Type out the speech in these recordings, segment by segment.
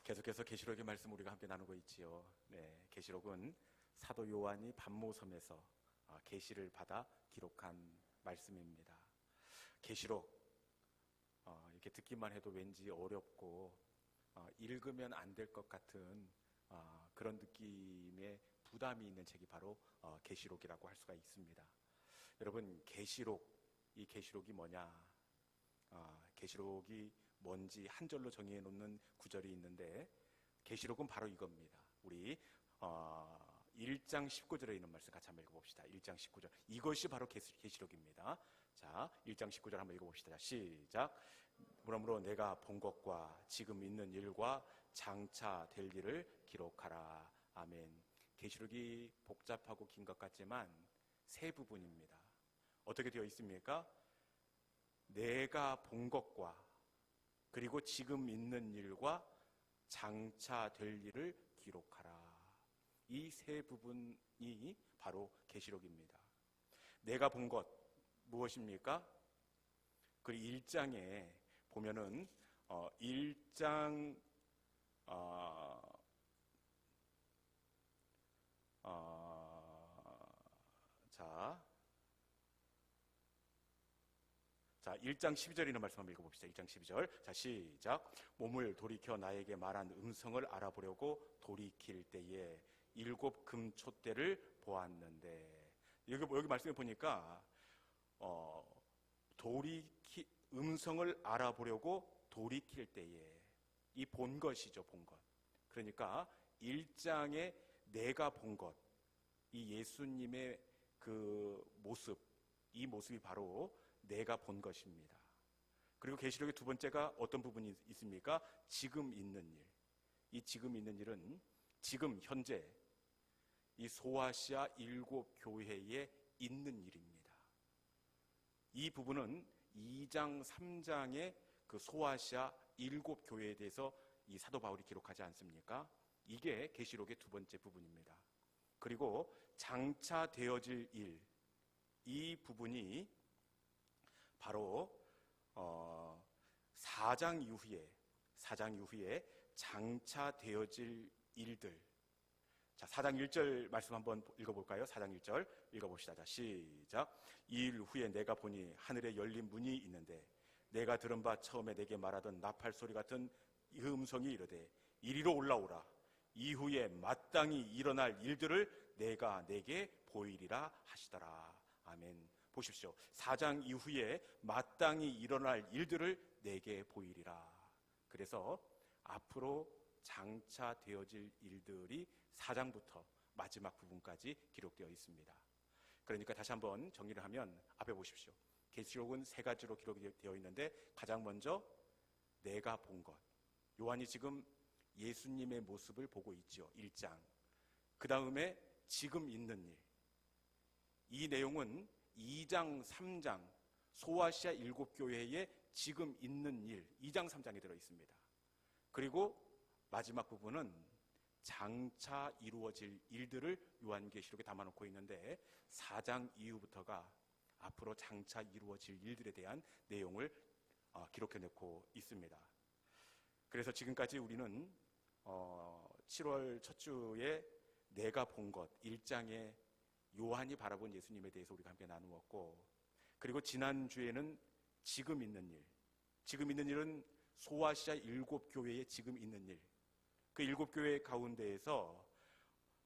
계속해서 계시록의 말씀 우리가 함께 나누고 있지요. 네, 계시록은 사도 요한이 반모섬에서 계시를 받아 기록한 말씀입니다. 계시록 이렇게 듣기만 해도 왠지 어렵고 읽으면 안 될 것 같은 그런 느낌의 부담이 있는 책이 바로 계시록이라고 할 수가 있습니다. 여러분, 이 계시록이 뭐냐? 계시록이 뭔지 한 절로 정의해 놓는 구절이 있는데, 계시록은 바로 이겁니다. 우리 1장 19절에 있는 말씀 같이 한번 읽어봅시다. 1장 19절. 이것이 바로 계시록입니다. 자, 1장 19절 한번 읽어봅시다. 자, 시작. 그러므로 내가 본 것과 지금 있는 일과 장차 될 일을 기록하라. 아멘. 계시록이 복잡하고 긴 것 같지만 세 부분입니다. 어떻게 되어 있습니까? 내가 본 것과 그리고 지금 있는 일과 장차 될 일을 기록하라. 이 세 부분이 바로 계시록입니다. 내가 본 것 무엇입니까? 그 1장에 보면은 1장 자, 1장 12절 있는 말씀 한번 읽어봅시다. 1장 12절. 자, 시작. 몸을 돌이켜 나에게 말한 음성을 알아보려고 돌이킬 때에 7 금촛대를 보았는데, 여기 말씀해 보니까 음성을 알아보려고 돌이킬 때에, 이 본 것이죠, 본 것. 그러니까 1장에 내가 본 것, 이 예수님의 그 모습, 이 모습이 바로 내가 본 것입니다. 그리고 계시록의 두 번째가 어떤 부분이 있습니까? 지금 있는 일. 이 지금 있는 일은 지금 현재 이 소아시아 7 교회에 있는 일입니다. 이 부분은 2장 3장의 그 소아시아 7 교회에 대해서 이 사도 바울이 기록하지 않습니까? 이게 계시록의 두 번째 부분입니다. 그리고 장차 되어질 일, 이 부분이 바로 4장 이후에 장차 되어질 일들. 자, 4장 1절 말씀 한번 읽어볼까요? 4장 1절 읽어봅시다. 자, 시작. 이 일 후에 내가 보니 하늘에 열린 문이 있는데, 내가 들은 바 처음에 내게 말하던 나팔 소리 같은 이 음성이 이르되 이리로 올라오라. 이후에 마땅히 일어날 일들을 내가 내게 보이리라 하시더라. 아멘. 보십시오. 4장 이후에 마땅히 일어날 일들을 내게 보이리라. 그래서 앞으로 장차 되어질 일들이 4장부터 마지막 부분까지 기록되어 있습니다. 그러니까 다시 한번 정리를 하면, 앞에 보십시오. 계시록은 세 가지로 기록이 되어 있는데, 가장 먼저 내가 본 것. 요한이 지금 예수님의 모습을 보고 있죠. 1장. 그 다음에 지금 있는 일. 이 내용은 2장, 3장 소아시아 7 교회에 지금 있는 일, 2장, 3장에 들어 있습니다. 그리고 마지막 부분은 장차 이루어질 일들을 요한계시록에 담아놓고 있는데, 4장 이후부터가 앞으로 장차 이루어질 일들에 대한 내용을 기록해놓고 있습니다. 그래서 지금까지 우리는 7월 첫 주에 내가 본 것 1장에 요한이 바라본 예수님에 대해서 우리가 함께 나누었고, 그리고 지난주에는 지금 있는 일은 소아시아 7 교회에 지금 있는 일, 그 7 교회 가운데에서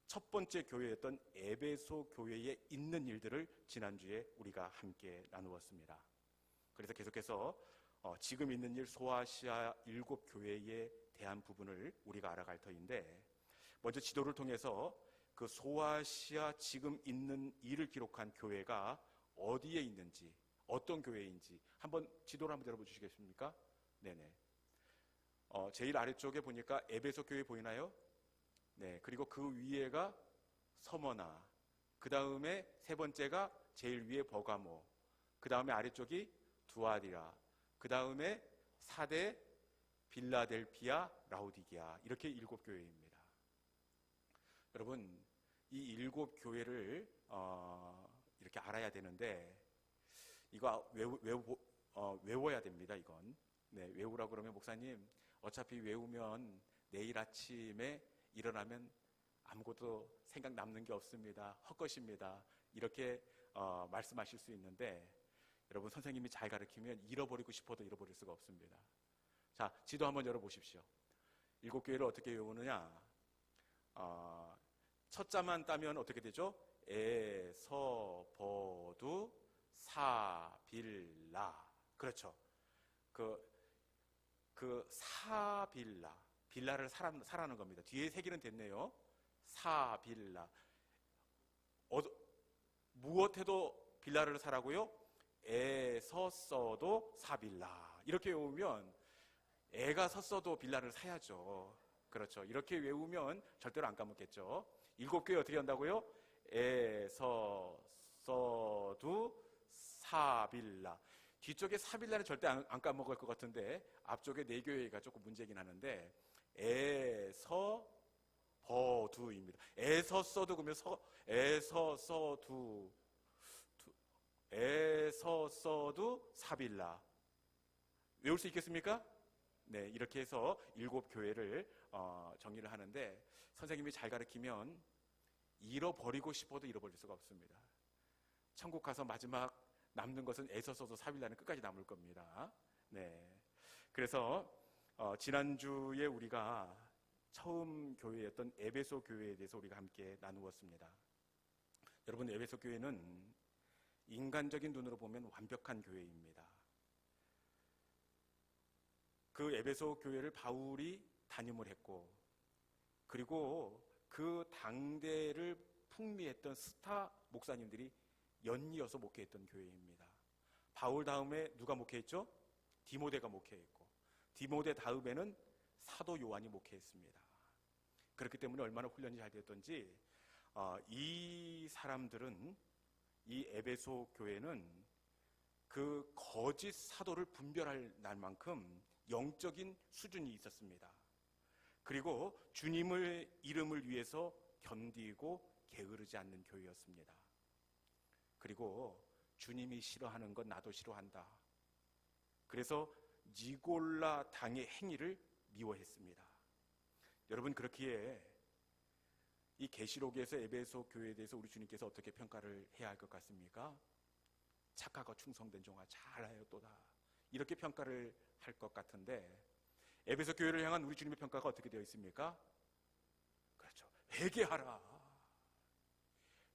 첫 번째 교회였던 에베소 교회에 있는 일들을 지난주에 우리가 함께 나누었습니다. 그래서 계속해서 지금 있는 일 소아시아 7 교회에 대한 부분을 우리가 알아갈 터인데, 먼저 지도를 통해서 그 소아시아 지금 있는 일을 기록한 교회가 어디에 있는지, 어떤 교회인지 한번 지도를 한번 열어보 주시겠습니까? 네네. 제일 아래쪽에 보니까 에베소 교회 보이나요? 네. 그리고 그 위에가 서머나, 그 다음에 세 번째가 제일 위에 버가모, 그 다음에 아래쪽이 두아디라, 그 다음에 사대, 빌라델피아, 라우디게아, 이렇게 7 교회입니다. 여러분, 이 7 교회를 이렇게 알아야 되는데, 이거 외워야 됩니다. 이건. 네, 외우라고 그러면 목사님 어차피 외우면 내일 아침에 일어나면 아무것도 생각 남는 게 없습니다. 헛것입니다. 이렇게 말씀하실 수 있는데, 여러분, 선생님이 잘 가르치면 잃어버리고 싶어도 잃어버릴 수가 없습니다. 자, 지도 한번 열어보십시오. 7교회를 어떻게 외우느냐? 첫 자만 따면 어떻게 되죠? 에, 서, 버, 두, 사, 빌, 라. 그렇죠. 사빌라. 빌라를 사라는 겁니다. 뒤에 세 개는 됐네요. 사빌라. 무엇해도 빌라를 사라고요? 애서 써도 사빌라. 이렇게 외우면 애가 섰어도 빌라를 사야죠. 그렇죠. 이렇게 외우면 절대로 안 까먹겠죠. 7교회 어떻게 한다고요? 애서 써도 사빌라. 뒤쪽에 사빌라는 절대 안 까먹을 것 같은데 앞쪽에 4교회가 조금 문제긴 하는데 애서 버두입니다. 애서 써도 그러면 애서 써두 애서 써도 사빌라. 외울 수 있겠습니까? 네, 이렇게 해서 7교회를 정리를 하는데 선생님이 잘 가르치면 잃어버리고 싶어도 잃어버릴 수가 없습니다. 천국 가서 마지막 남는 것은 애서 써도 사빌라는 끝까지 남을 겁니다. 네, 그래서 지난주에 우리가 처음 교회였던 에베소 교회에 대해서 우리가 함께 나누었습니다. 여러분, 에베소 교회는 인간적인 눈으로 보면 완벽한 교회입니다. 그 에베소 교회를 바울이 담임을 했고, 그리고 그 당대를 풍미했던 스타 목사님들이 연이어서 목회했던 교회입니다. 바울 다음에 누가 목회했죠? 디모데가 목회했고, 디모데 다음에는 사도 요한이 목회했습니다. 그렇기 때문에 얼마나 훈련이 잘 됐던지 이 사람들은, 이 에베소 교회는 그 거짓 사도를 분별할 날만큼 영적인 수준이 있었습니다. 그리고 주님의 이름을 위해서 견디고 게으르지 않는 교회였습니다. 그리고 주님이 싫어하는 건 나도 싫어한다. 그래서 니골라 당의 행위를 미워했습니다. 여러분, 그렇기에 이 계시록에서 에베소 교회에 대해서 우리 주님께서 어떻게 평가를 해야 할 것 같습니까? 착하고 충성된 종아 잘하였도다, 이렇게 평가를 할 것 같은데, 에베소 교회를 향한 우리 주님의 평가가 어떻게 되어 있습니까? 그렇죠. 회개하라,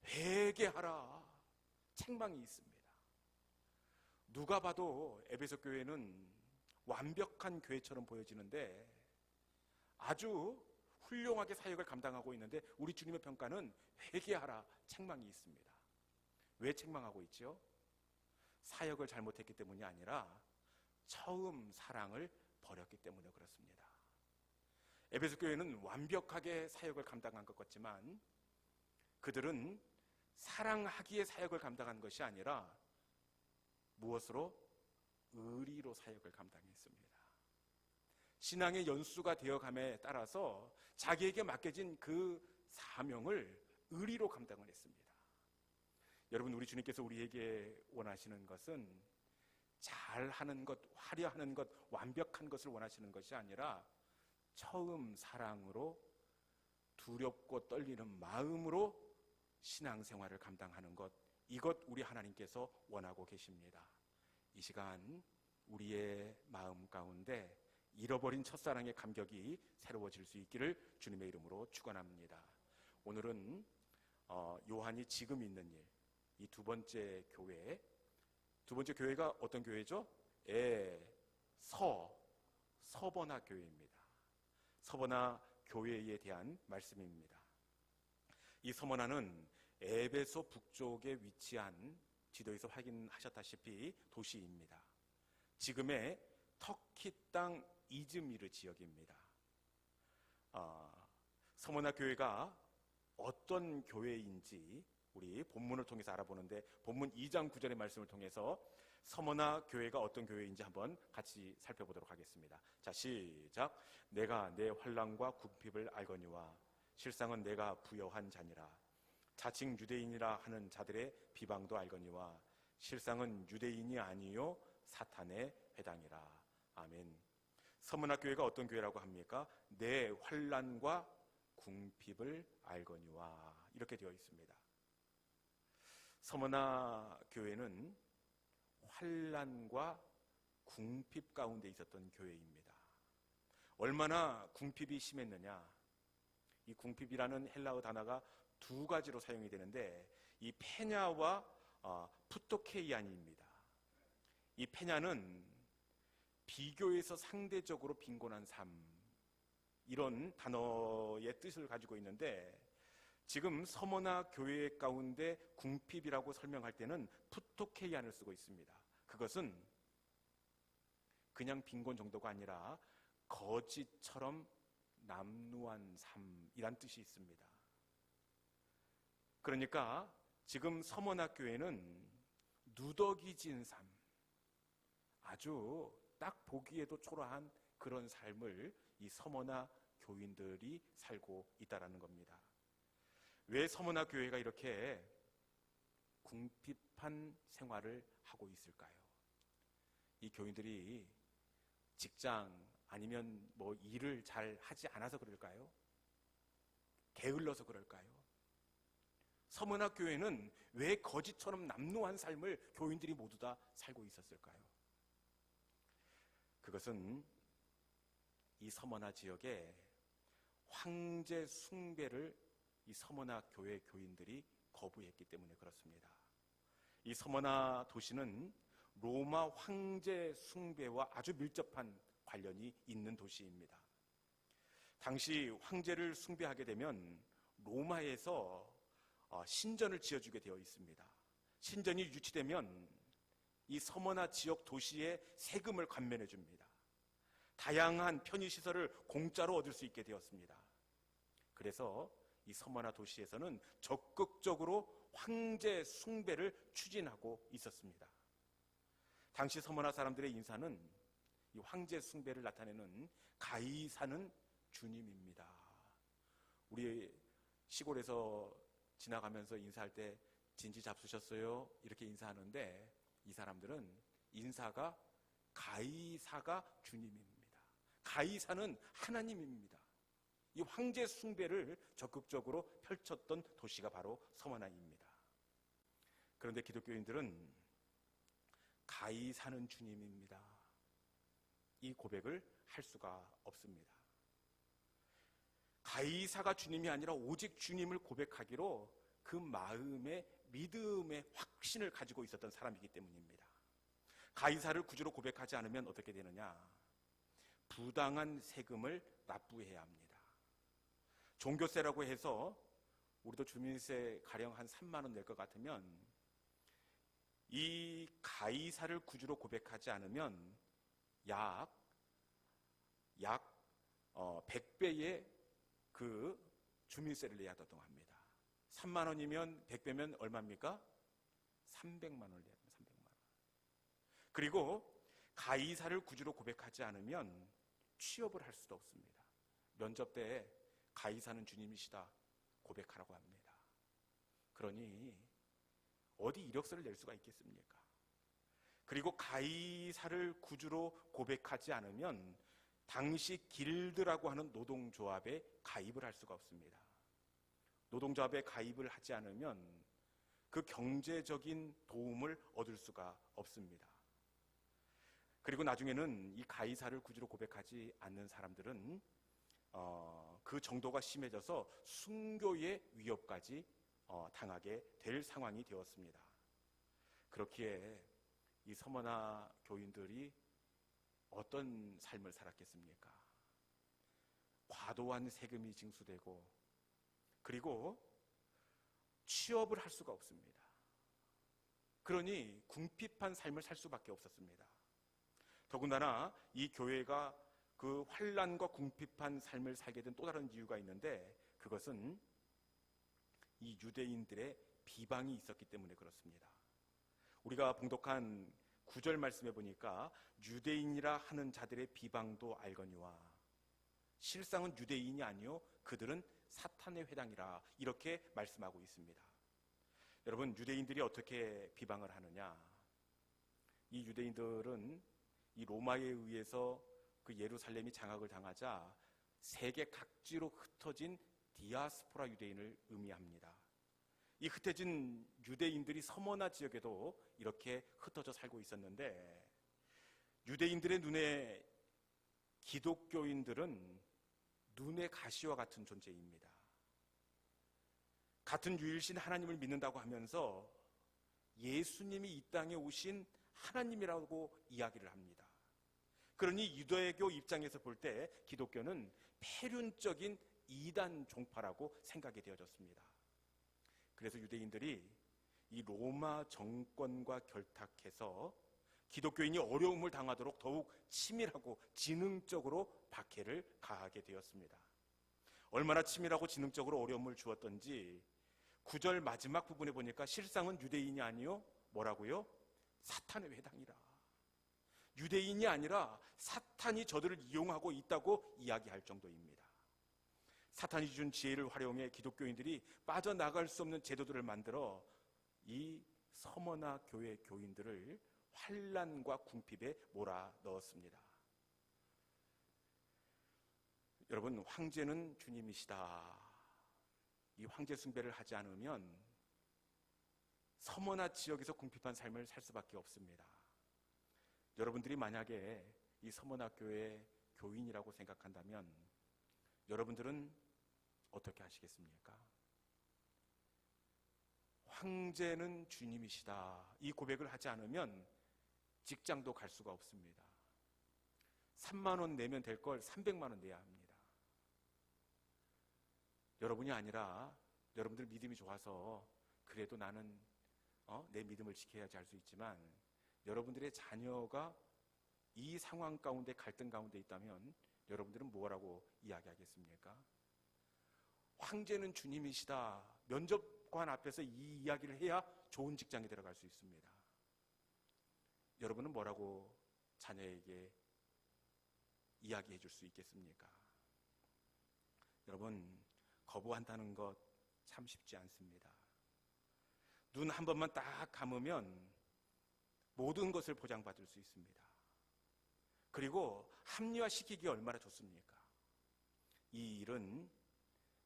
회개하라, 책망이 있습니다. 누가 봐도 에베소 교회는 완벽한 교회처럼 보여지는데 아주 훌륭하게 사역을 감당하고 있는데 우리 주님의 평가는 회개하라, 책망이 있습니다. 왜 책망하고 있죠? 사역을 잘못했기 때문이 아니라 처음 사랑을 버렸기 때문에 그렇습니다. 에베소 교회는 완벽하게 사역을 감당한 것 같지만 그들은 사랑하기에 사역을 감당한 것이 아니라 무엇으로? 의리로 사역을 감당했습니다. 신앙의 연수가 되어감에 따라서 자기에게 맡겨진 그 사명을 의리로 감당을 했습니다. 여러분, 우리 주님께서 우리에게 원하시는 것은 잘하는 것, 화려하는 것, 완벽한 것을 원하시는 것이 아니라 처음 사랑으로 두렵고 떨리는 마음으로 신앙생활을 감당하는 것, 이것 우리 하나님께서 원하고 계십니다. 이 시간 우리의 마음 가운데 잃어버린 첫사랑의 감격이 새로워질 수 있기를 주님의 이름으로 축원합니다. 오늘은 요한이 지금 있는 일, 이 두 번째 교회가 어떤 교회죠? 서버나 교회입니다. 서버나 교회에 대한 말씀입니다. 이 서머나는 에베소 북쪽에 위치한, 지도에서 확인하셨다시피 도시입니다. 지금의 터키 땅 이즈미르 지역입니다. 서머나 교회가 어떤 교회인지 우리 본문을 통해서 알아보는데, 본문 2장 9절의 말씀을 통해서 서머나 교회가 어떤 교회인지 한번 같이 살펴보도록 하겠습니다. 자, 시작. 내가 내 환난과 궁핍을 알거니와 실상은 내가 부여한 자니라. 자칭 유대인이라 하는 자들의 비방도 알거니와 실상은 유대인이 아니요 사탄의 회당이라. 아멘. 서머나 교회가 어떤 교회라고 합니까? 내 환난과 궁핍을 알거니와, 이렇게 되어 있습니다. 서머나 교회는 환난과 궁핍 가운데 있었던 교회입니다. 얼마나 궁핍이 심했느냐? 이 궁핍이라는 헬라어 단어가 두 가지로 사용이 되는데, 이 페냐와 푸토케이안입니다. 이 페냐는 비교해서 상대적으로 빈곤한 삶, 이런 단어의 뜻을 가지고 있는데, 지금 서머나 교회 가운데 궁핍이라고 설명할 때는 푸토케이안을 쓰고 있습니다. 그것은 그냥 빈곤 정도가 아니라 거지처럼 남루한 삶이란 뜻이 있습니다. 그러니까 지금 서머나 교회는 누더기진 삶, 아주 딱 보기에도 초라한 그런 삶을 이 서머나 교인들이 살고 있다는 겁니다. 왜 서머나 교회가 이렇게 궁핍한 생활을 하고 있을까요? 이 교인들이 직장 아니면 뭐 일을 잘 하지 않아서 그럴까요? 게을러서 그럴까요? 서머나 교회는 왜 거지처럼 남루한 삶을 교인들이 모두 다 살고 있었을까요? 그것은 이 서머나 지역에 황제 숭배를 이 서머나 교회 교인들이 거부했기 때문에 그렇습니다. 이 서머나 도시는 로마 황제 숭배와 아주 밀접한 관련이 있는 도시입니다. 당시 황제를 숭배하게 되면 로마에서 신전을 지어주게 되어 있습니다. 신전이 유치되면 이 서머나 지역 도시에 세금을 감면해 줍니다. 다양한 편의시설을 공짜로 얻을 수 있게 되었습니다. 그래서 이 서머나 도시에서는 적극적으로 황제 숭배를 추진하고 있었습니다. 당시 서머나 사람들의 인사는 이 황제 숭배를 나타내는 가이사는 주님입니다. 우리 시골에서 지나가면서 인사할 때 진지 잡수셨어요? 이렇게 인사하는데, 이 사람들은 인사가 가이사가 주님입니다. 가이사는 하나님입니다. 이 황제 숭배를 적극적으로 펼쳤던 도시가 바로 서머나입니다. 그런데 기독교인들은 가이사는 주님입니다, 이 고백을 할 수가 없습니다. 가이사가 주님이 아니라 오직 주님을 고백하기로 그 마음의 믿음의 확신을 가지고 있었던 사람이기 때문입니다. 가이사를 구주로 고백하지 않으면 어떻게 되느냐? 부당한 세금을 납부해야 합니다. 종교세라고 해서 우리도 주민세 가령 한 3만 원 낼 것 같으면 이 가이사를 구주로 고백하지 않으면 약 100배의 그 주민세를 내야 되다고 합니다. 3만 원이면 100배면 얼마입니까? 300만 원을 내야 됩니다. 300만 원. 그리고 가이사를 구주로 고백하지 않으면 취업을 할 수도 없습니다. 면접 때 가이사는 주님이시다 고백하라고 합니다. 그러니 어디 이력서를 낼 수가 있겠습니까? 그리고 가이사를 구주로 고백하지 않으면 당시 길드라고 하는 노동조합에 가입을 할 수가 없습니다. 노동조합에 가입을 하지 않으면 그 경제적인 도움을 얻을 수가 없습니다. 그리고 나중에는 이 가이사를 구주로 고백하지 않는 사람들은 그 정도가 심해져서 순교의 위협까지 당하게 될 상황이 되었습니다. 그렇기에 이 서머나 교인들이 어떤 삶을 살았겠습니까? 과도한 세금이 징수되고, 그리고 취업을 할 수가 없습니다. 그러니 궁핍한 삶을 살 수밖에 없었습니다. 더군다나 이 교회가 그 환난과 궁핍한 삶을 살게 된 또 다른 이유가 있는데, 그것은 이 유대인들의 비방이 있었기 때문에 그렇습니다. 우리가 봉독한 9절 말씀에 보니까 유대인이라 하는 자들의 비방도 알거니와, 실상은 유대인이 아니요 그들은 사탄의 회당이라, 이렇게 말씀하고 있습니다. 여러분, 유대인들이 어떻게 비방을 하느냐? 이 유대인들은 이 로마에 의해서 그 예루살렘이 장악을 당하자 세계 각지로 흩어진 디아스포라 유대인을 의미합니다. 이 흩어진 유대인들이 서머나 지역에도 이렇게 흩어져 살고 있었는데, 유대인들의 눈에 기독교인들은 눈의 가시와 같은 존재입니다. 같은 유일신 하나님을 믿는다고 하면서 예수님이 이 땅에 오신 하나님이라고 이야기를 합니다. 그러니 유대교 입장에서 볼 때 기독교는 폐륜적인 이단 종파라고 생각이 되어졌습니다. 그래서 유대인들이 이 로마 정권과 결탁해서 기독교인이 어려움을 당하도록 더욱 치밀하고 지능적으로 박해를 가하게 되었습니다. 얼마나 치밀하고 지능적으로 어려움을 주었던지 9절 마지막 부분에 보니까 실상은 유대인이 아니요 뭐라고요? 사탄의 회당이라. 유대인이 아니라 사탄이 저들을 이용하고 있다고 이야기할 정도입니다. 사탄이 준 지혜를 활용해 기독교인들이 빠져나갈 수 없는 제도들을 만들어 이 서머나 교회 교인들을 환난과 궁핍에 몰아넣었습니다. 여러분, 황제는 주님이시다. 이 황제 숭배를 하지 않으면 서머나 지역에서 궁핍한 삶을 살 수밖에 없습니다. 여러분들이 만약에 이 서머나 교회 교인이라고 생각한다면 여러분들은 어떻게 하시겠습니까? 황제는 주님이시다. 이 고백을 하지 않으면 직장도 갈 수가 없습니다. 3만 원 내면 될 걸 300만 원 내야 합니다. 여러분이 아니라 여러분들 믿음이 좋아서 그래도 나는 내 믿음을 지켜야지 할 수 있지만, 여러분들의 자녀가 이 상황 가운데 갈등 가운데 있다면 여러분들은 뭐라고 이야기하겠습니까? 황제는 주님이시다. 면접관 앞에서 이 이야기를 해야 좋은 직장에 들어갈 수 있습니다. 여러분은 뭐라고 자녀에게 이야기해 줄 수 있겠습니까? 여러분, 거부한다는 것 참 쉽지 않습니다. 눈 한 번만 딱 감으면 모든 것을 보장받을 수 있습니다. 그리고 합리화시키기 얼마나 좋습니까? 이 일은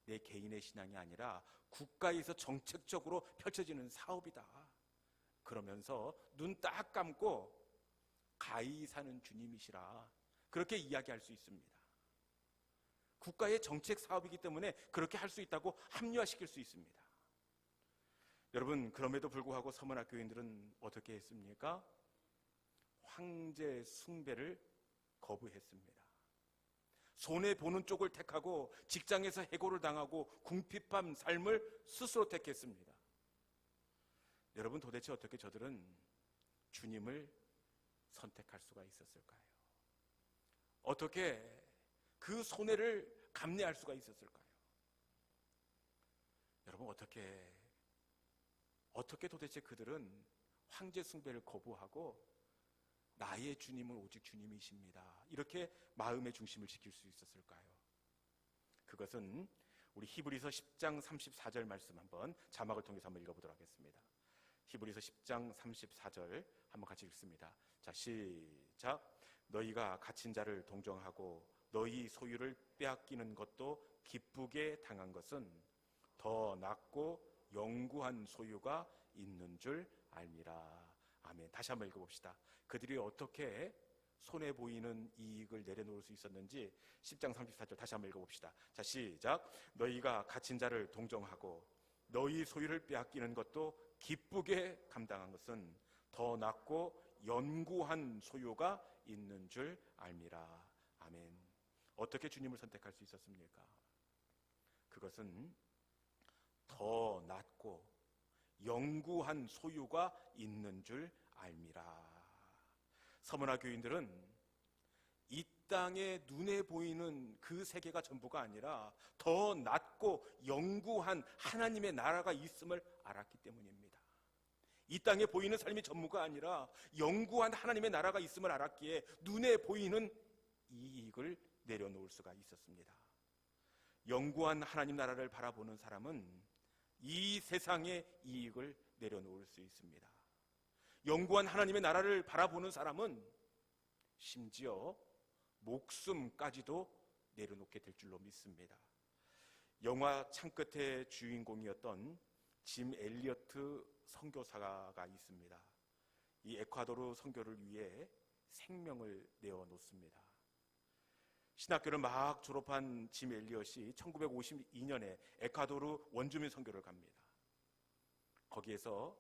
내 개인의 신앙이 아니라 국가에서 정책적으로 펼쳐지는 사업이다. 그러면서 눈 딱 감고 가히 사는 주님이시라, 그렇게 이야기할 수 있습니다. 국가의 정책 사업이기 때문에 그렇게 할 수 있다고 합리화시킬 수 있습니다. 여러분, 그럼에도 불구하고 서머나 교인들은 어떻게 했습니까? 황제 숭배를 거부했습니다. 손해보는 쪽을 택하고 직장에서 해고를 당하고 궁핍한 삶을 스스로 택했습니다. 여러분, 도대체 어떻게 저들은 주님을 선택할 수가 있었을까요? 어떻게 그 손해를 감내할 수가 있었을까요? 여러분, 어떻게 도대체 그들은 황제 숭배를 거부하고 나의 주님은 오직 주님이십니다, 이렇게 마음의 중심을 지킬 수 있었을까요? 그것은 우리 히브리서 10장 34절 말씀 한번 자막을 통해서 한번 읽어보도록 하겠습니다. 히브리서 10장 34절 한번 같이 읽습니다. 자, 시작. 너희가 갇힌 자를 동정하고 너희 소유를 빼앗기는 것도 기쁘게 당한 것은 더 낫고 영구한 소유가 있는 줄 알미라. 아멘. 다시 한번 읽어봅시다. 그들이 어떻게 손해 보이는 이익을 내려놓을 수 있었는지 10장 34절 다시 한번 읽어봅시다. 자, 시작. 너희가 갇힌 자를 동정하고 너희 소유를 빼앗기는 것도 기쁘게 감당한 것은 더 낫고 연구한 소유가 있는 줄 알미라. 아멘. 어떻게 주님을 선택할 수 있었습니까? 그것은 더 낫고 영구한 소유가 있는 줄 알미라. 서머나 교인들은 이 땅에 눈에 보이는 그 세계가 전부가 아니라 더 낫고 영구한 하나님의 나라가 있음을 알았기 때문입니다. 이 땅에 보이는 삶이 전부가 아니라 영구한 하나님의 나라가 있음을 알았기에 눈에 보이는 이익을 내려놓을 수가 있었습니다. 영구한 하나님 나라를 바라보는 사람은 이 세상의 이익을 내려놓을 수 있습니다. 영구한 하나님의 나라를 바라보는 사람은 심지어 목숨까지도 내려놓게 될 줄로 믿습니다. 영화 창끝의 주인공이었던 짐 엘리어트 선교사가 있습니다. 이 에콰도르 선교를 위해 생명을 내어놓습니다. 신학교를 막 졸업한 짐 엘리엇이 1952년에 에콰도르 원주민 선교를 갑니다. 거기에서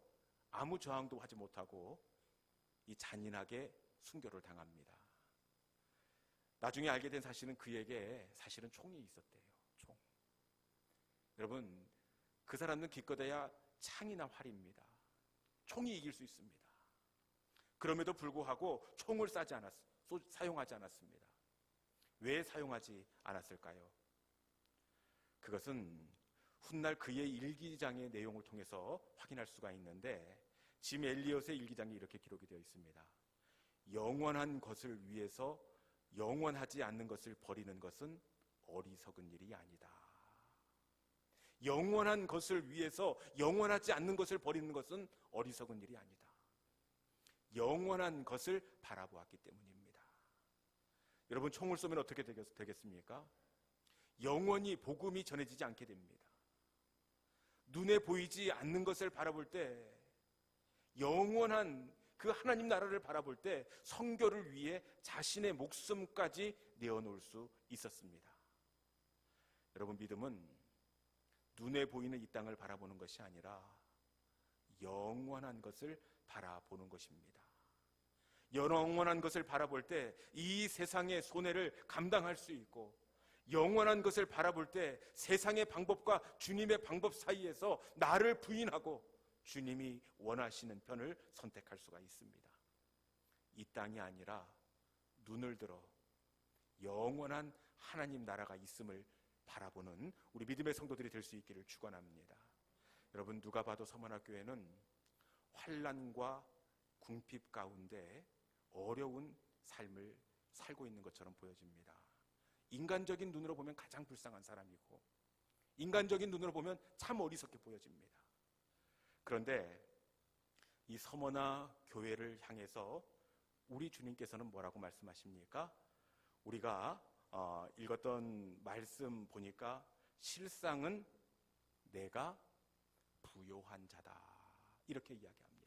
아무 저항도 하지 못하고 이 잔인하게 순교를 당합니다. 나중에 알게 된 사실은 그에게 사실은 총이 있었대요. 총. 여러분, 그 사람은 기껏해야 창이나 활입니다. 총이 이길 수 있습니다. 그럼에도 불구하고 총을 사용하지 않았습니다. 왜 사용하지 않았을까요? 그것은 훗날 그의 일기장의 내용을 통해서 확인할 수가 있는데, 짐 엘리엇의 일기장에 이렇게 기록이 되어 있습니다. 영원한 것을 위해서 영원하지 않는 것을 버리는 것은 어리석은 일이 아니다. 영원한 것을 위해서 영원하지 않는 것을 버리는 것은 어리석은 일이 아니다. 영원한 것을 바라보았기 때문입니다. 여러분, 총을 쏘면 어떻게 되겠습니까? 영원히 복음이 전해지지 않게 됩니다. 눈에 보이지 않는 것을 바라볼 때, 영원한 그 하나님 나라를 바라볼 때 선교를 위해 자신의 목숨까지 내어놓을 수 있었습니다. 여러분, 믿음은 눈에 보이는 이 땅을 바라보는 것이 아니라 영원한 것을 바라보는 것입니다. 영원한 것을 바라볼 때 이 세상의 손해를 감당할 수 있고, 영원한 것을 바라볼 때 세상의 방법과 주님의 방법 사이에서 나를 부인하고 주님이 원하시는 편을 선택할 수가 있습니다. 이 땅이 아니라 눈을 들어 영원한 하나님 나라가 있음을 바라보는 우리 믿음의 성도들이 될 수 있기를 축원합니다. 여러분, 누가 봐도 서문학교회는 환난과 궁핍 가운데 어려운 삶을 살고 있는 것처럼 보여집니다. 인간적인 눈으로 보면 가장 불쌍한 사람이고, 인간적인 눈으로 보면 참 어리석게 보여집니다. 그런데 이 서머나 교회를 향해서 우리 주님께서는 뭐라고 말씀하십니까? 우리가 읽었던 말씀 보니까 실상은 내가 부요한 자다, 이렇게 이야기합니다.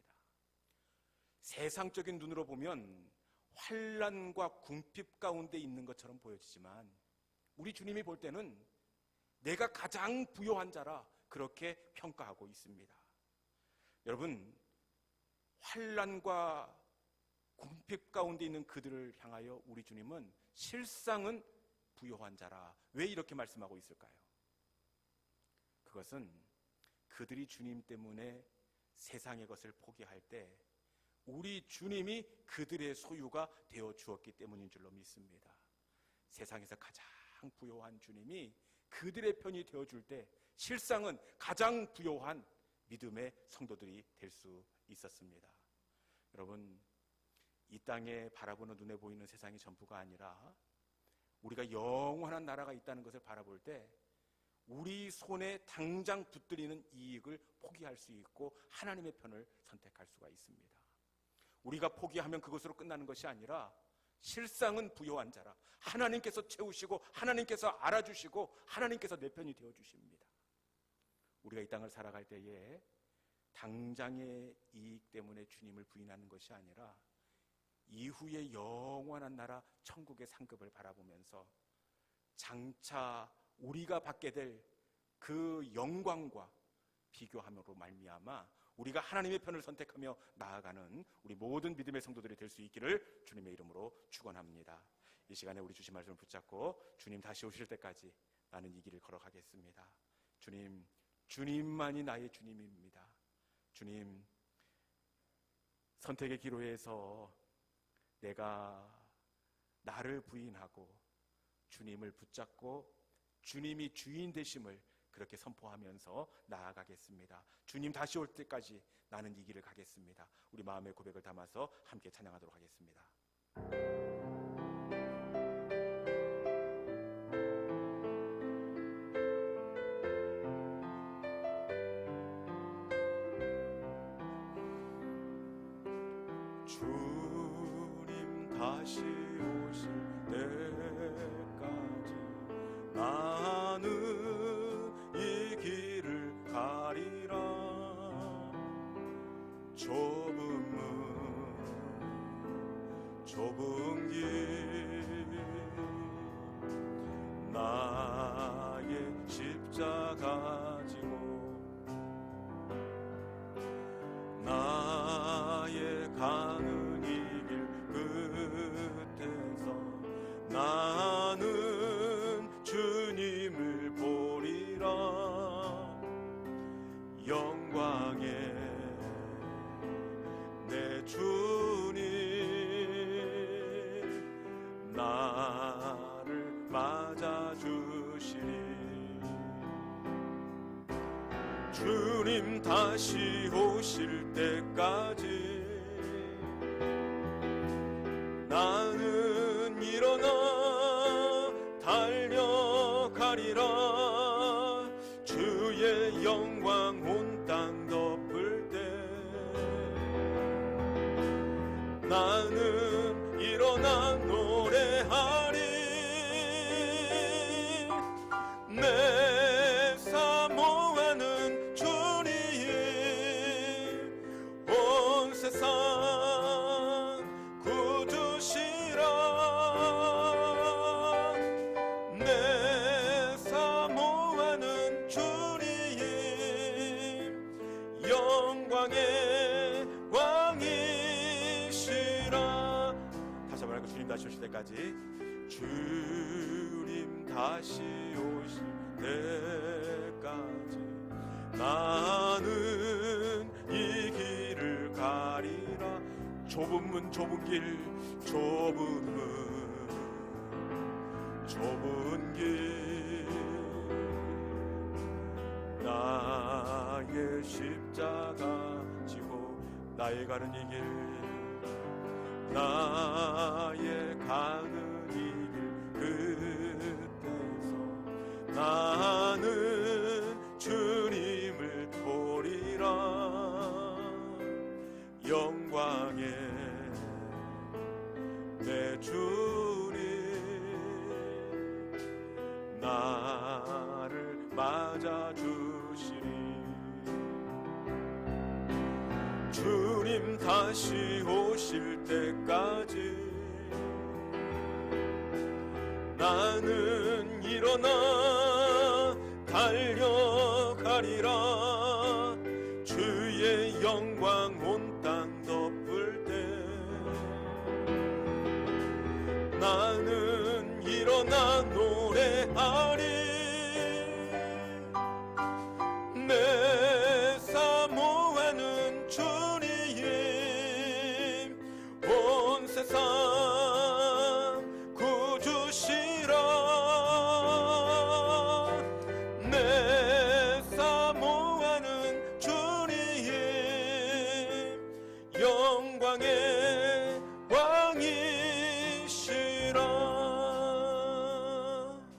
세상적인 눈으로 보면 환난과 궁핍 가운데 있는 것처럼 보여지지만 우리 주님이 볼 때는 내가 가장 부요한 자라 그렇게 평가하고 있습니다. 여러분, 환난과 궁핍 가운데 있는 그들을 향하여 우리 주님은 실상은 부요한 자라, 왜 이렇게 말씀하고 있을까요? 그것은 그들이 주님 때문에 세상의 것을 포기할 때 우리 주님이 그들의 소유가 되어 주었기 때문인 줄로 믿습니다. 세상에서 가장 부요한 주님이 그들의 편이 되어 줄 때 실상은 가장 부요한 믿음의 성도들이 될 수 있었습니다. 여러분, 이 땅에 바라보는 눈에 보이는 세상이 전부가 아니라 우리가 영원한 나라가 있다는 것을 바라볼 때 우리 손에 당장 붙들리는 이익을 포기할 수 있고 하나님의 편을 선택할 수가 있습니다. 우리가 포기하면 그것으로 끝나는 것이 아니라 실상은 부요한 자라, 하나님께서 채우시고 하나님께서 알아주시고 하나님께서 내 편이 되어주십니다. 우리가 이 땅을 살아갈 때에 당장의 이익 때문에 주님을 부인하는 것이 아니라 이후의 영원한 나라 천국의 상급을 바라보면서 장차 우리가 받게 될 그 영광과 비교함으로 말미암아 우리가 하나님의 편을 선택하며 나아가는 우리 모든 믿음의 성도들이 될 수 있기를 주님의 이름으로 축원합니다. 이 시간에 우리 주신 말씀을 붙잡고 주님 다시 오실 때까지 나는 이 길을 걸어가겠습니다. 주님, 주님만이 나의 주님입니다. 주님, 선택의 기로에서 내가 나를 부인하고 주님을 붙잡고 주님이 주인 되심을 그렇게 선포하면서 나아가겠습니다. 주님 다시 올 때까지 나는 이 길을 가겠습니다. 우리 마음의 고백을 담아서 함께 찬양하도록 하겠습니다. 주님 다시 오실 때 주님 다시 오실 때까지 나는 일어나 달려가리라. 주의 영광 온 땅 덮을 때 나는 일어나 노래하리. 내 사모하는 주님 온 세상 구주시라. 내 사모하는 주님 영광의 왕이시라. 다시 한번 주님 다시 오실 때까지, 주님 다시 오실 때까지 나는 이 길을 가리라. 좁은 문 좁은 길, 좁은 문 좁은 길, 나의 십자가 지고 나의 가는 이 길, 나의 가는 이 길 끝에서 나는 주님을 보리라. 영광의 내 주님 나를 맞아주시리. 주님 다시 오실 때까지 나는 일어나 달려가리라. 주의 영광